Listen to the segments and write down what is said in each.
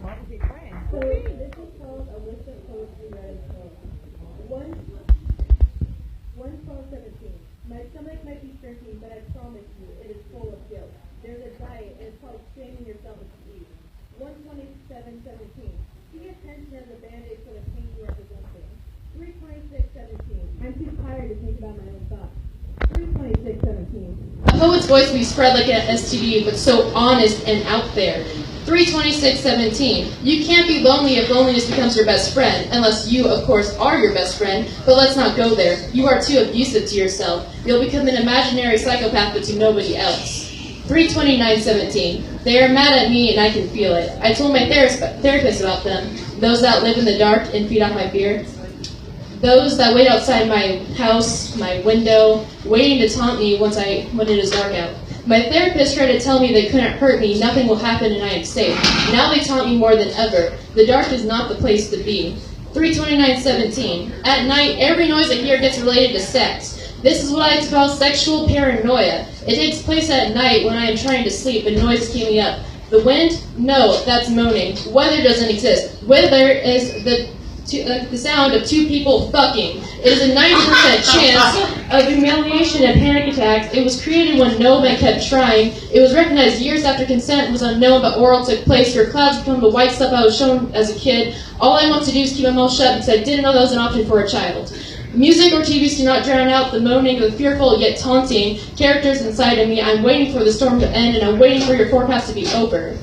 So this is called a list of poetry read in slow. One, 1:12:17. My stomach might be shrinking, but I promise you, it is full of guilt. There's a diet, and it's called shaming yourself to eat. 1:27:17. See attention as a band-aid for the pain you are presenting. 3:26:17. I'm too tired to think about my own thoughts. 3:26:17. A poet's voice will be spread like an STD, but so honest and out there. 3:26:17. You can't be lonely if loneliness becomes your best friend, unless you, of course, are your best friend, but let's not go there. You are too abusive to yourself. You'll become an imaginary psychopath, but to nobody else. 3:29:17. They are mad at me and I can feel it. I told my therapist about them, those that live in the dark and feed off my fear. Those that wait outside my house, my window, waiting to taunt me when it is dark out. My therapist tried to tell me they couldn't hurt me, nothing will happen and I am safe. Now they taunt me more than ever. The dark is not the place to be. 3:29:17. At night, every noise I hear gets related to sex. This is what I call sexual paranoia. It takes place at night when I am trying to sleep and noise keep me up. The wind? No, that's moaning. Weather doesn't exist. Weather is the sound of two people fucking. It is a 90% chance of humiliation and panic attacks. It was created when no man kept trying. It was recognized years after consent was unknown but oral took place. Your clouds become the white stuff I was shown as a kid. All I want to do is keep my mouth shut because I didn't know that was an option for a child. Music or TVs cannot drown out the moaning of the fearful yet taunting characters inside of me. I'm waiting for the storm to end and I'm waiting for your forecast to be over.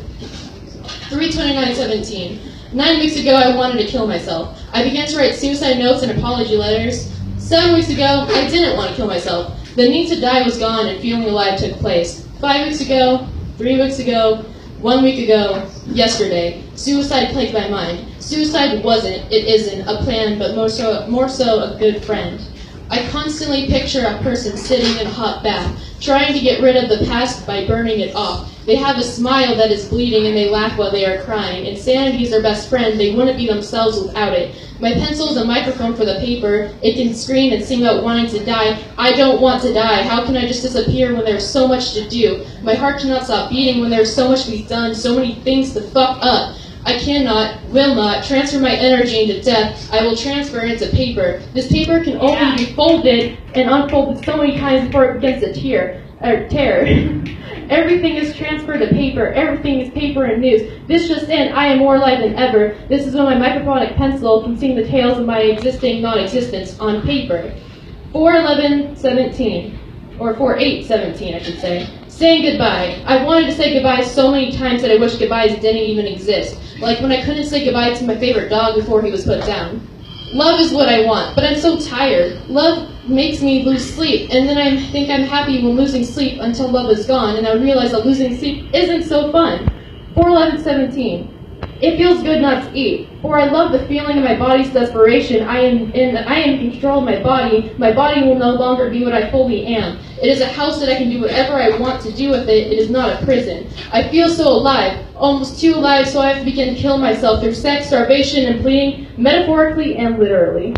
3:29:17. 9 weeks ago, I wanted to kill myself. I began to write suicide notes and apology letters. 7 weeks ago, I didn't want to kill myself. The need to die was gone and feeling alive took place. 5 weeks ago, 3 weeks ago, 1 week ago, yesterday, suicide plagued my mind. Suicide wasn't, it isn't, a plan, but more so a good friend. I constantly picture a person sitting in a hot bath, trying to get rid of the past by burning it off. They have a smile that is bleeding and they laugh while they are crying. Insanity is their best friend. They wouldn't be themselves without it. My pencil is a microphone for the paper. It can scream and sing out wanting to die. I don't want to die. How can I just disappear when there's so much to do? My heart cannot stop beating when there's so much to be done, so many things to fuck up. I cannot, will not, transfer my energy into death. I will transfer it into paper. This paper can only be folded and unfolded so many times before it begins to tear. Everything is transferred to paper. Everything is paper and news. This just in, I am more alive than ever. This is when my microphonic pencil can sing the tales of my existing non-existence on paper. 4:11:17, or 4:8:17, I should say. Saying goodbye. I wanted to say goodbye so many times that I wish goodbyes didn't even exist. Like when I couldn't say goodbye to my favorite dog before he was put down. Love is what I want, but I'm so tired. Love makes me lose sleep, and then I think I'm happy when losing sleep until love is gone, and I realize that losing sleep isn't so fun. 4:11:17. It feels good not to eat, for I love the feeling of my body's desperation. I am in control of my body. My body will no longer be what I fully am. It is a house that I can do whatever I want to do with it. It is not a prison. I feel so alive, almost too alive, so I have to begin to kill myself through sex, starvation, and bleeding, metaphorically and literally.